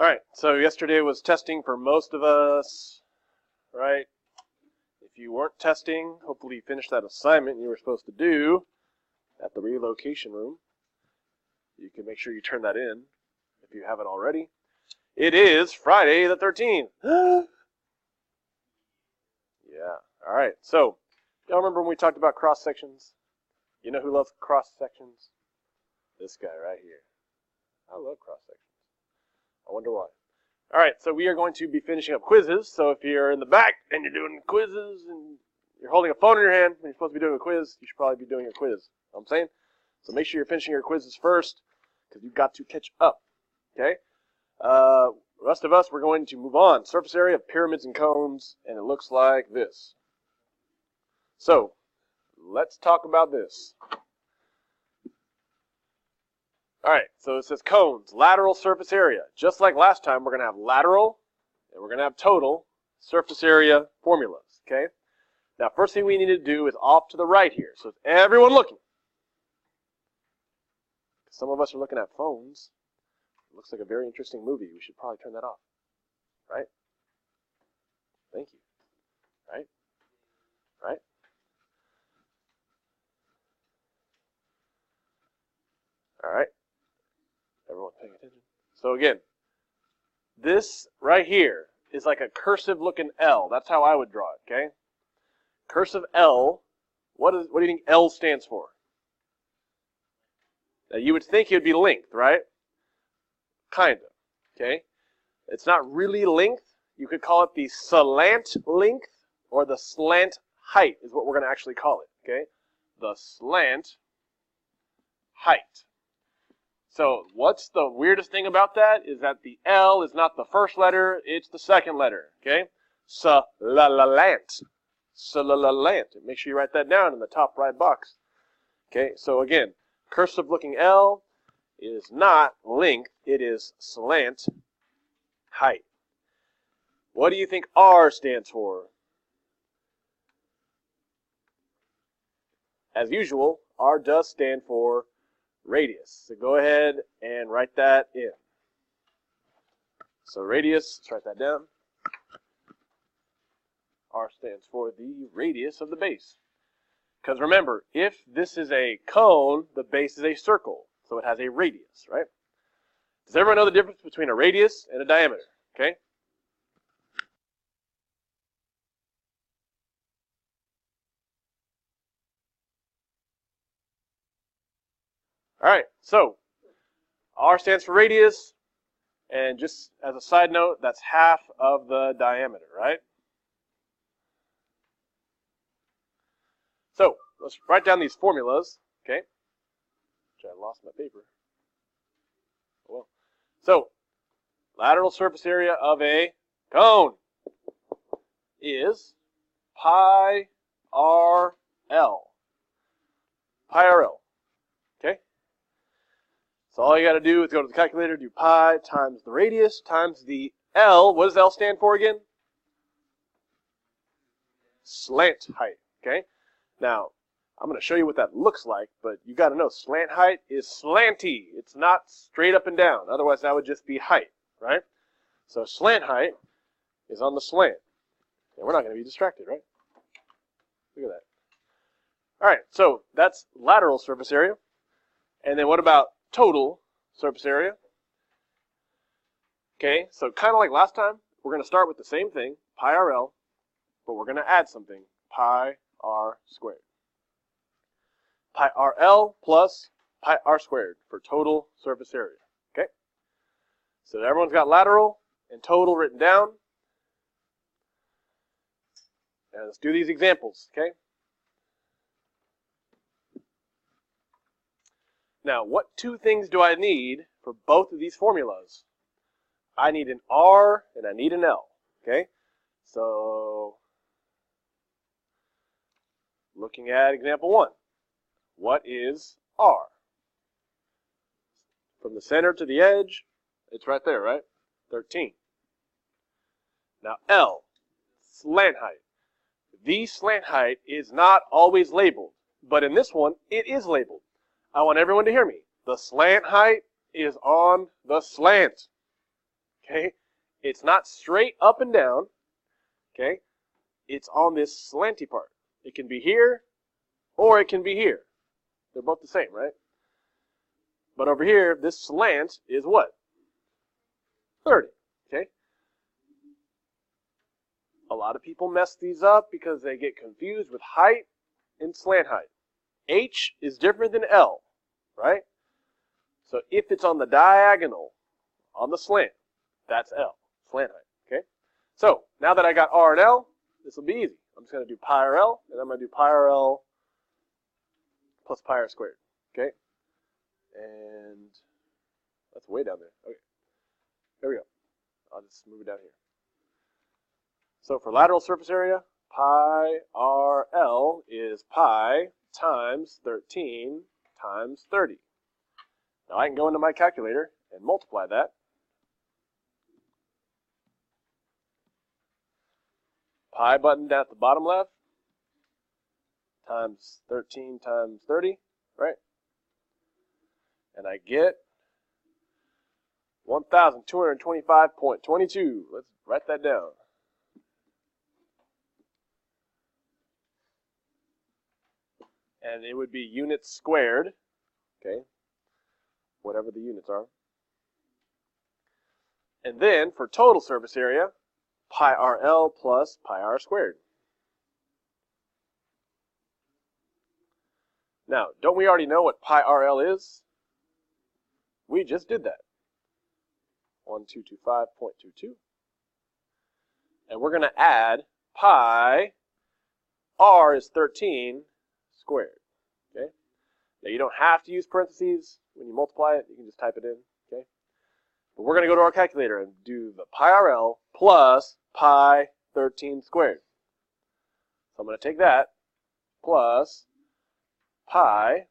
Alright, so yesterday was testing for most of us, right? If you weren't testing, hopefully you finished that assignment you were supposed to do at the relocation room. You can make sure you turn that in if you haven't already. It is Friday the 13th. Yeah, alright, so, y'all remember when we talked about cross sections? You know who loves cross sections? This guy right here. I love cross sections. I wonder why. Alright, so we are going to be finishing up quizzes. So if you're in the back and you're doing quizzes and you're holding a phone in your hand when you're supposed to be doing a quiz, you should probably be doing a quiz. You know what I'm saying? So make sure you're finishing your quizzes first because you've got to catch up. Okay? The rest of us, we're going to move on. Surface area of pyramids and cones, and it looks like this. So, let's talk about this. Alright, so it says cones, lateral surface area. Just like last time, we're going to have lateral, and we're going to have total surface area formulas, okay? Now, first thing we need to do is off to the right here. So, is everyone looking? Some of us are looking at phones. It looks like a very interesting movie. We should probably turn that off, right? Thank you. Right? Right? Alright. Everyone paying attention? So again, this right here is like a cursive looking L. That's how I would draw it, okay? Cursive L, what do you think L stands for? Now you would think it would be length, right? Kind of, okay? It's not really length. You could call it the slant length or the slant height is what we're going to actually call it, okay? The slant height. So what's the weirdest thing about that is that the L is not the first letter, it's the second letter, okay? Slant. Slant. Make sure you write that down in the top right box. Okay, so again, cursive looking L is not length, it is slant height. What do you think R stands for? As usual, R does stand for radius. So go ahead and write that in. So radius, let's write that down. R stands for the radius of the base. Because remember, if this is a cone, the base is a circle. So it has a radius, right? Does everyone know the difference between a radius and a diameter? Okay? Alright, so R stands for radius, and just as a side note, that's half of the diameter, right? So, let's write down these formulas, okay? Which I lost my paper. Oh well. So, lateral surface area of a cone is pi r L. Pi r L. Okay? So all you got to do is go to the calculator, do pi times the radius times the L. What does L stand for again? Slant height. Okay? Now, I'm going to show you what that looks like, but you got to know slant height is slanty. It's not straight up and down. Otherwise, that would just be height, right? So slant height is on the slant. And we're not going to be distracted, right? Look at that. All right, so that's lateral surface area. And then what about total surface area? Okay, so kind of like last time, we're going to start with the same thing, pi RL, but we're going to add something, pi r squared. Pi RL plus pi r squared for total surface area. Okay? So everyone's got lateral and total written down. And let's do these examples, okay? Now, what two things do I need for both of these formulas? I need an R and I need an L, okay? So, looking at example 1, what is R? From the center to the edge, it's right there, right? 13. Now, L, slant height. The slant height is not always labeled, but in this one, it is labeled. I want everyone to hear me. The slant height is on the slant. Okay? It's not straight up and down. Okay? It's on this slanty part. It can be here, or it can be here. They're both the same, right? But over here, this slant is what? 30. Okay? A lot of people mess these up because they get confused with height and slant height. H is different than L, right? So if it's on the diagonal, on the slant, that's L, slant height, okay? So now that I got R and L, this will be easy. I'm just going to do pi r L, and I'm going to do pi r L plus pi r squared, okay? And that's way down there. Okay, there we go. I'll just move it down here. So for lateral surface area, pi r L is pi times 13 times 30. Now I can go into my calculator and multiply that. Pi button down at the bottom left times 13 times 30, right? And I get 1,225.22. Let's write that down. And it would be units squared, okay, whatever the units are. And then for total surface area, pi r L plus pi r squared. Now, don't we already know what pi r L is? We just did that. 1225.22. And we're going to add pi r is 13 squared. Okay? Now, you don't have to use parentheses when you multiply it. You can just type it in. Okay? But we're going to go to our calculator and do the pi r L plus pi 13 squared. So I'm going to take that plus pi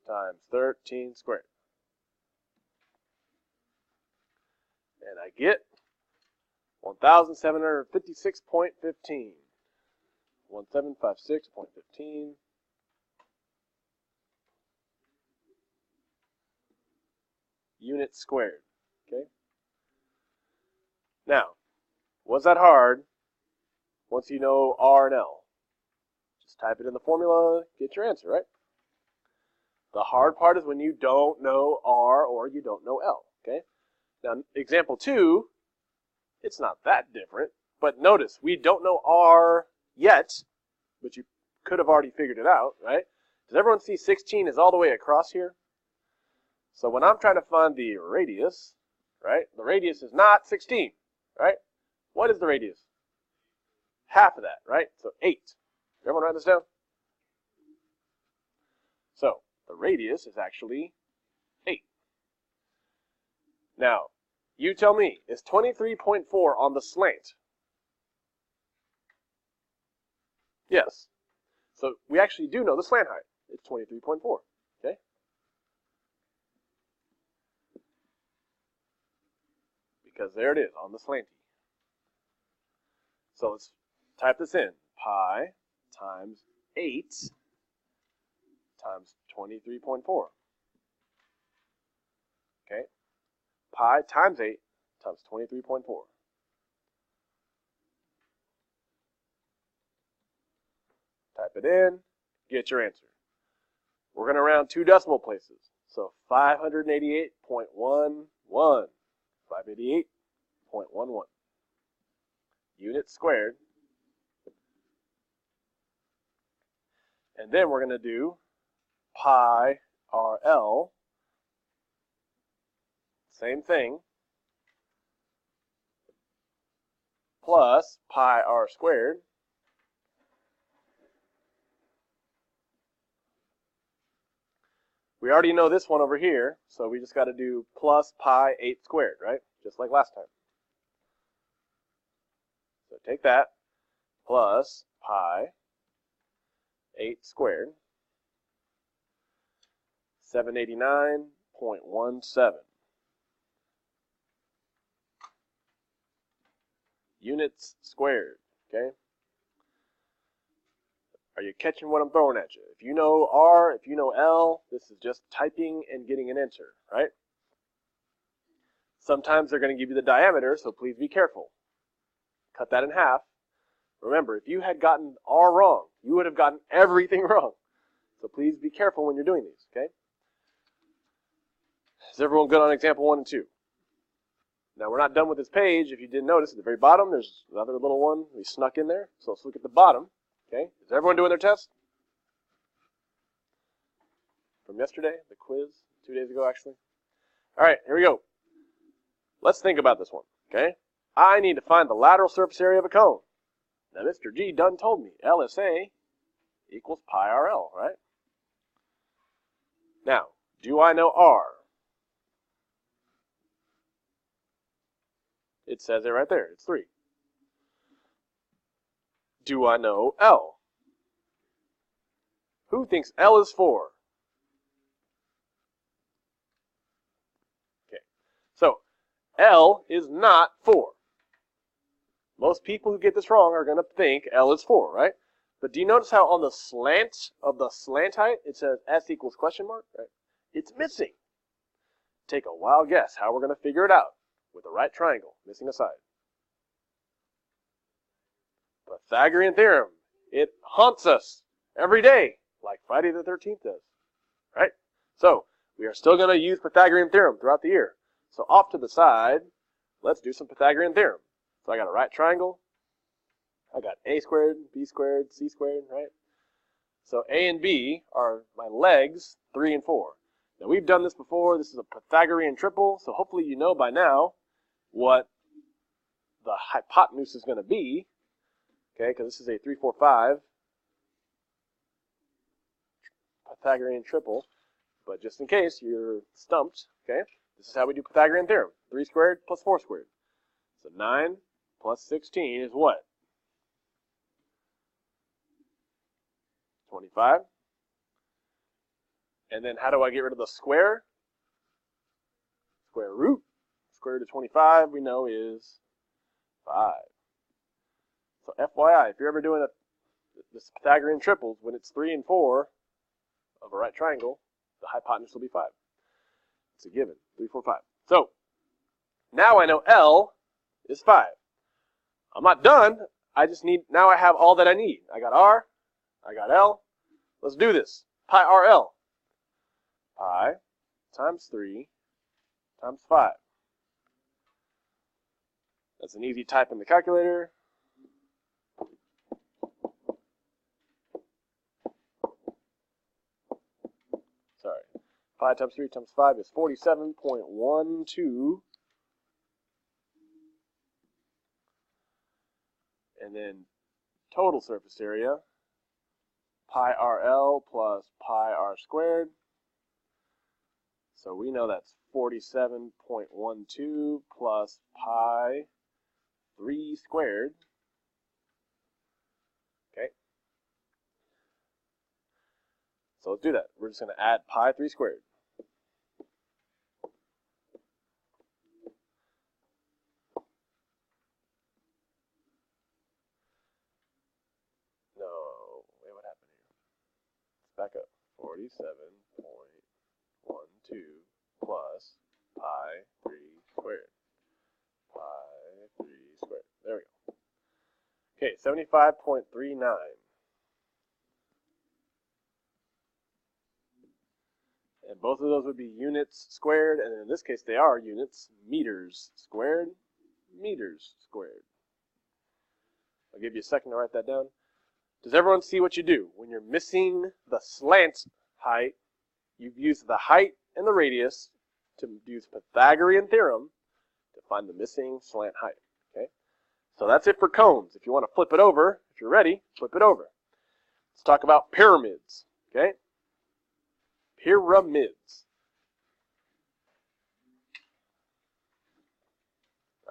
times 13 squared. And I get 1,756.15. 1756.15 units squared. Okay? Now, was that hard once you know R and L? Just type it in the formula, get your answer, right? The hard part is when you don't know R or you don't know L. Okay? Now, example 2, it's not that different, but notice we don't know R yet, but you could have already figured it out, right? Does everyone see 16 is all the way across here? So when I'm trying to find the radius, right, the radius is not 16, right? What is the radius? Half of that, right? So 8. Everyone write this down? So the radius is actually 8. Now, you tell me, is 23.4 on the slant? Yes. So we actually do know the slant height. It's 23.4. Okay? Because there it is on the slanty. So let's type this in. Pi times 8 times 23.4. Okay? Pi times 8 times 23.4. Type it in, get your answer. We're going to round 2 decimal places. So 588.11. 588.11. Units squared. And then we're going to do pi r L. Same thing. Plus pi r squared. We already know this one over here, so we just got to do plus pi 8 squared, right? Just like last time. So take that, plus pi 8 squared, 789.17. Units squared, okay? Are you catching what I'm throwing at you? If you know R, if you know L, this is just typing and getting an answer, right? Sometimes they're going to give you the diameter, so please be careful. Cut that in half. Remember, if you had gotten R wrong, you would have gotten everything wrong. So please be careful when you're doing these, okay? Is everyone good on example 1 and 2? Now, we're not done with this page. If you didn't notice, at the very bottom, there's another little one we snuck in there. So let's look at the bottom, okay? Is everyone doing their test? From yesterday, the quiz, 2 days ago, actually. All right, here we go. Let's think about this one, okay? I need to find the lateral surface area of a cone. Now, Mr. G done told me LSA equals pi RL, right? Now, do I know R? It says it right there. It's 3. Do I know L? Who thinks L is 4? Okay. So, L is not 4. Most people who get this wrong are going to think L is 4, right? But do you notice how on the slant of the slant height, it says S equals question mark, right? It's missing. Take a wild guess how we're going to figure it out with a right triangle, missing a side. Pythagorean Theorem. It haunts us every day, like Friday the 13th does, right? So, we are still going to use Pythagorean Theorem throughout the year. So, off to the side, let's do some Pythagorean Theorem. So, I got a right triangle. I got a squared, b squared, c squared, right? So, a and b are my legs, 3 and 4. Now, we've done this before. This is a Pythagorean triple, so hopefully you know by now what the hypotenuse is going to be, okay, because this is a 3, 4, 5 Pythagorean triple. But just in case you're stumped, okay, this is how we do Pythagorean Theorem. 3 squared plus 4 squared. So 9 plus 16 is what? 25. And then how do I get rid of the square? Square root. Square root of 25 we know is 5. So FYI, if you're ever doing this Pythagorean triples, when it's 3 and 4 of a right triangle, the hypotenuse will be 5. It's a given. 3, 4, 5. So now I know L is 5. I'm not done. I just need, now I have all that I need. I got R, I got L. Let's do this. Pi RL. Pi times 3 times 5. That's an easy type in the calculator. Sorry. Pi times 3 times 5 is 47.12. And then total surface area, pi RL plus pi R squared. So we know that's 47.12 plus pi 3 squared. Okay. So let's do that. We're just going to add pi 3 squared. No, wait, what happened here? Let's back up. 47.12 plus pi 3 squared. Pi 3 squared. There we go. Okay, 75.39. And both of those would be units squared, and in this case they are units, meters squared, meters squared. I'll give you a second to write that down. Does everyone see what you do? When you're missing the slant height, you use the height and the radius to use Pythagorean Theorem to find the missing slant height. Okay? So that's it for cones. If you want to flip it over, if you're ready, flip it over. Let's talk about pyramids. Okay? Pyramids.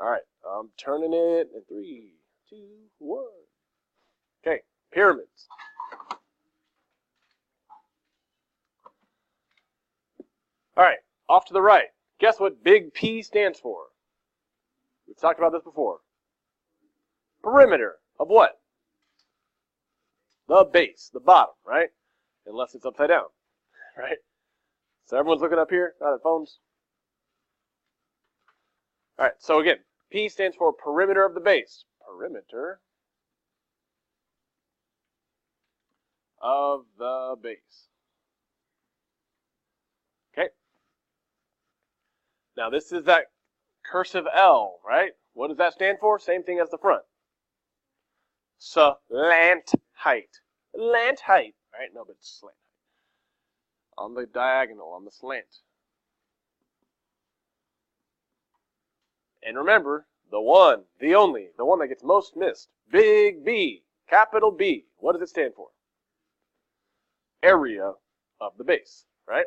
All right, I'm turning it in 3, 2, 1. Okay, pyramids. All right, off to the right. Guess what big P stands for? We've talked about this before. Perimeter of what? The base, the bottom, right? Unless it's upside down, right? So everyone's looking up here, not at phones. All right, so again, P stands for perimeter of the base. Perimeter of the base. Okay. Now this is that cursive L, right? What does that stand for? Same thing as the front. Slant height. Slant height, right? No, but it's slant height. On the diagonal, on the slant. And remember, the one, the only, the one that gets most missed. Big B, capital B. What does it stand for? Area of the base, right?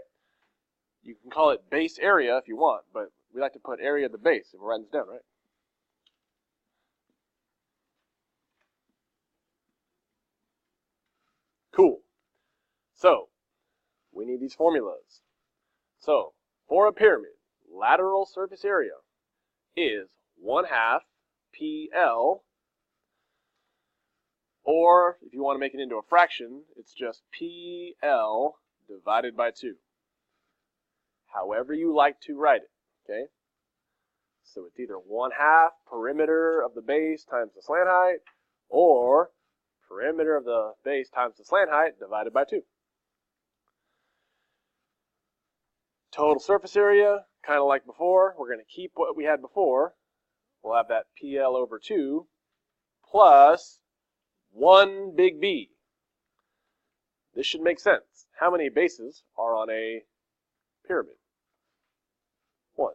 You can call it base area if you want, but we like to put area of the base if we're writing this down, right? Cool. So, we need these formulas. So, for a pyramid, lateral surface area is 1/2 PL, or if you want to make it into a fraction, it's just PL divided by 2. However you like to write it, okay? So it's either 1/2 perimeter of the base times the slant height, or perimeter of the base times the slant height divided by 2. Total surface area, kind of like before, we're going to keep what we had before. We'll have that PL over 2 plus 1 big B. This should make sense. How many bases are on a pyramid? 1.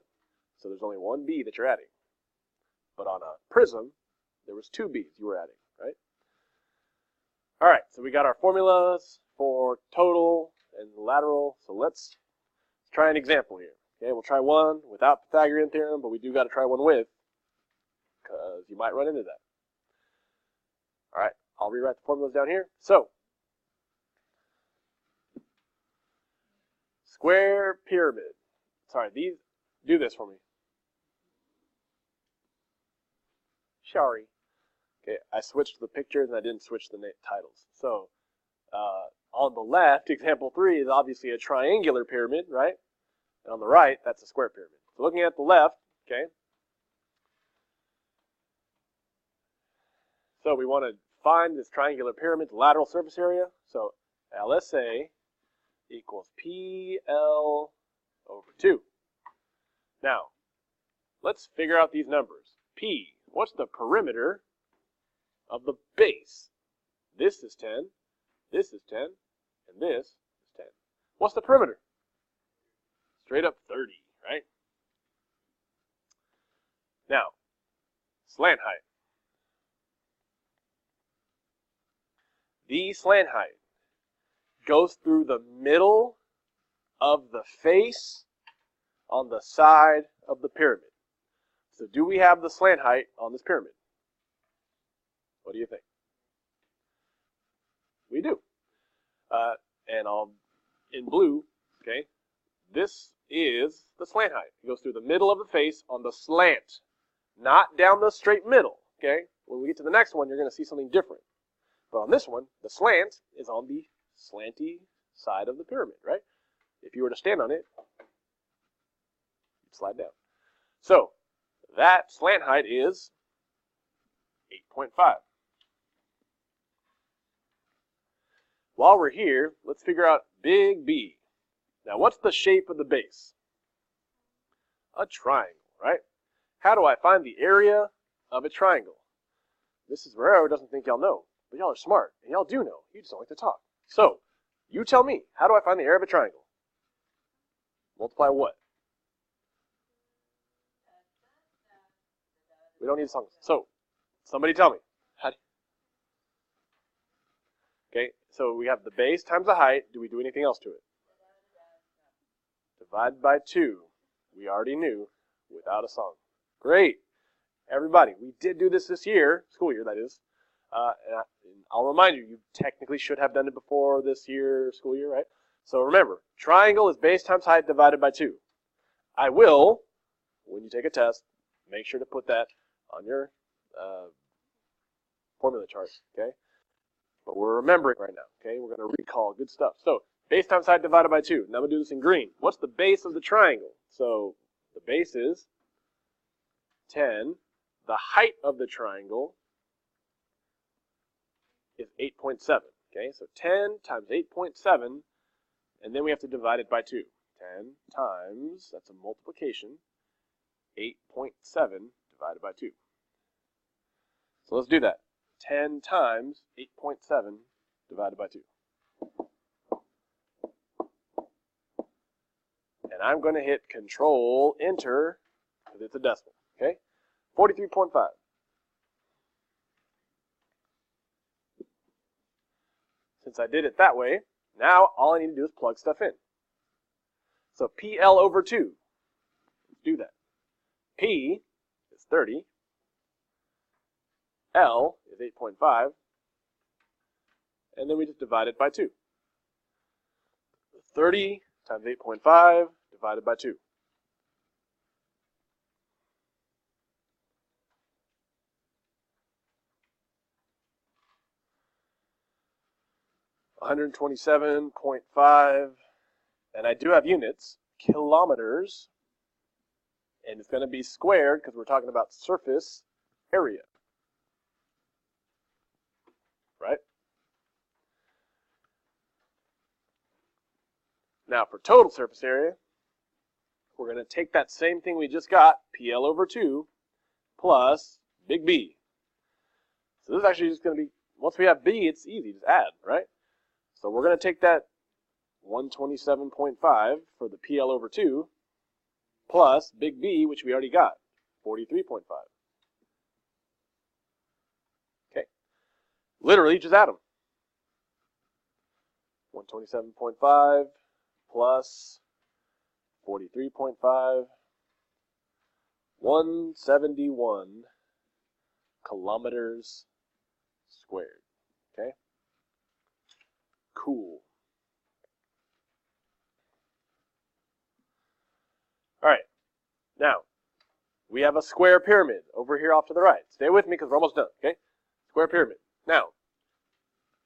So there's only 1 B that you're adding. But on a prism, there was 2 B's you were adding, right? All right, so we got our formulas for total and lateral. So let's try an example here. Okay, we'll try one without Pythagorean Theorem, but we do got to try one with, because you might run into that. All right, I'll rewrite the formulas down here. So, square pyramid. Sorry, these, do this for me. Sorry. Okay, I switched the pictures and I didn't switch the titles. So, on the left, example 3 is obviously a triangular pyramid, right? And on the right, that's a square pyramid. So looking at the left, okay, so we want to find this triangular pyramid's lateral surface area. So LSA equals PL over 2. Now, let's figure out these numbers. P, what's the perimeter of the base? This is 10, this is 10, and this is 10. What's the perimeter? Straight up 30, right? Now, slant height. The slant height goes through the middle of the face on the side of the pyramid. So do we have the slant height on this pyramid? What do you think? We do. And I'll, in blue, okay, this is the slant height. It goes through the middle of the face on the slant, not down the straight middle, okay? When we get to the next one, you're going to see something different. But on this one, the slant is on the slanty side of the pyramid, right? If you were to stand on it, you'd slide down. So that slant height is 8.5. While we're here, let's figure out big B. Now, what's the shape of the base? A triangle, right? How do I find the area of a triangle? This is where Arrow doesn't think y'all know, but y'all are smart, and y'all do know. You just don't like to talk. So, you tell me, how do I find the area of a triangle? Multiply what? We don't need a song. So, somebody tell me. How do Okay, so we have the base times the height. Do we do anything else to it? Divide by 2. We already knew without a song. Great. Everybody, we did do this year, school year that is. And I'll remind you, you technically should have done it before this year, school year, right? So remember, triangle is base times height divided by 2. I will, when you take a test, make sure to put that on your formula chart, okay? But we're remembering right now, okay? We're going to recall good stuff. So base times height divided by 2. Now I'm going to do this in green. What's the base of the triangle? So the base is 10. The height of the triangle is 8.7. Okay, so 10 times 8.7, and then we have to divide it by 2. 10 times, that's a multiplication, 8.7 divided by 2. So let's do that. 10 times 8.7 divided by 2. And I'm going to hit Control Enter because it's a decimal. Okay, 43.5. Since I did it that way, now all I need to do is plug stuff in. So PL over 2. Let's do that. P is 30. L is 8.5. And then we just divide it by 2. 30 times 8.5 divided by 2. $127.5, and I do have units, kilometers, and it's going to be squared because we're talking about surface area, right? Now for total surface area, we're going to take that same thing we just got, PL over 2, plus big B. So this is actually just going to be, once we have B, it's easy, just add, right? So we're going to take that 127.5 for the PL over 2 plus big B, which we already got, 43.5. Okay. Literally, just add them. 127.5 plus 43.5, 171 kilometers squared. Okay? Cool. All right. Now, we have a square pyramid over here off to the right. Stay with me because we're almost done, okay? Square pyramid. Now,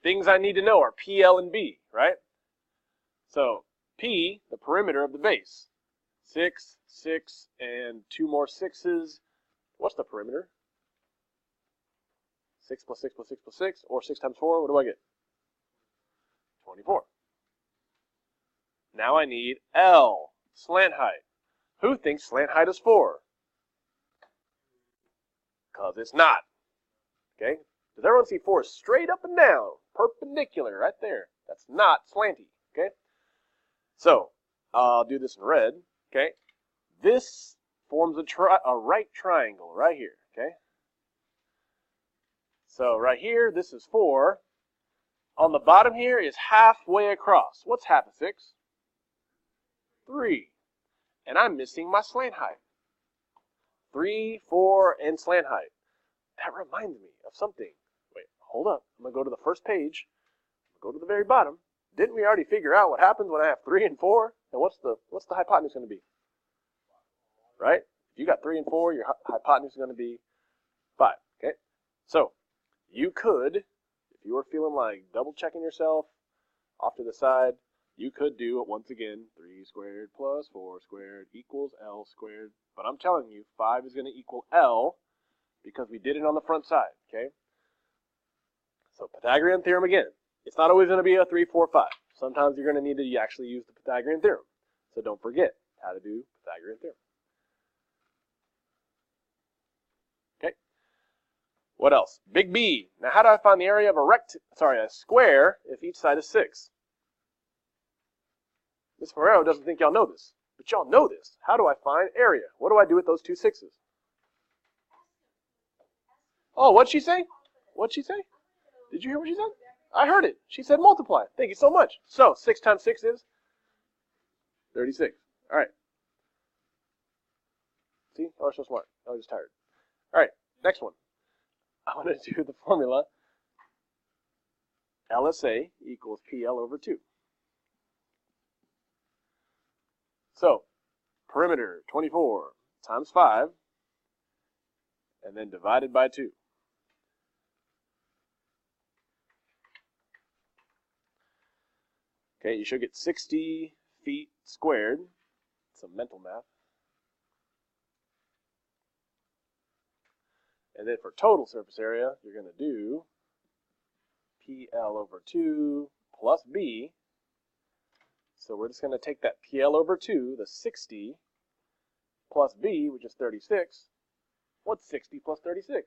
things I need to know are P, L, and B, right? So, P, the perimeter of the base. 6, 6, and 2 more 6s. What's the perimeter? 6 plus 6 plus 6 plus 6, or 6 times 4, what do I get? 24. Now I need L, slant height. Who thinks slant height is 4? Because it's not. Okay? Does everyone see 4 straight up and down, perpendicular, right there? That's not slanty. Okay? So, I'll do this in red. Okay? This forms a right triangle right here. Okay? So right here, this is 4. On the bottom here is halfway across. What's half of 6? 3. And I'm missing my slant height. 3, 4, and slant height. That reminds me of something. Wait, hold up. I'm going to go to the first page. Go to the very bottom. Didn't we already figure out what happens when I have 3 and 4? And what's the hypotenuse going to be? Right? If you got 3 and 4, your hypotenuse is going to be 5. Okay? So, you could, if you were feeling like double checking yourself off to the side, you could do it once again. 3 squared plus 4 squared equals L squared. But I'm telling you, 5 is going to equal L because we did it on the front side. Okay? So Pythagorean theorem again. It's not always going to be a 3, 4, 5. Sometimes you're going to need to actually use the Pythagorean theorem. So don't forget how to do Pythagorean theorem. Okay. What else? Big B. Now how do I find the area of a square if each side is 6? Miss Ferrero doesn't think y'all know this, but y'all know this. How do I find area? What do I do with those 2 6s? Oh, what'd she say? What'd she say? Did you hear what she said? I heard it. She said multiply. Thank you so much. So 6 times 6 is 36. All right. See? Oh, I'm so smart. I was just tired. All right. Next one. I want to do the formula. LSA equals PL over 2. So, perimeter 24 times 5, and then divided by 2. Okay, you should get 60 feet squared. Some mental math. And then for total surface area, you're going to do PL over 2 plus B. So we're just going to take that PL over 2, the 60, plus B, which is 36. What's 60 plus 36?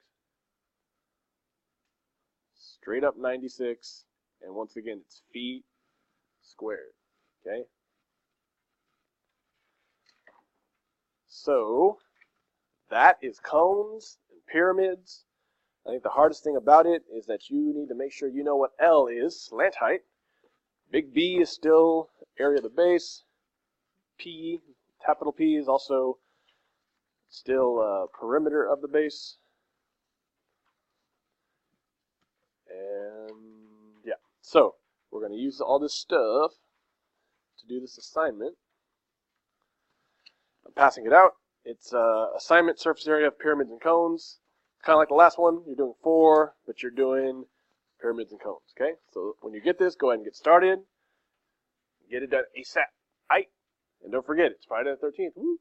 Straight up 96. And once again, it's feet squared. Okay? So that is cones and pyramids. I think the hardest thing about it is that you need to make sure you know what L is, slant height. Big B is still area of the base. P, capital P, is also still perimeter of the base. And yeah, so we're going to use all this stuff to do this assignment. I'm passing it out. It's assignment surface area of pyramids and cones. Kind of like the last one. You're doing 4, but you're doing pyramids and cones. Okay, so when you get this, go ahead and get started. Get it done ASAP. And don't forget, it's Friday the 13th. Woo.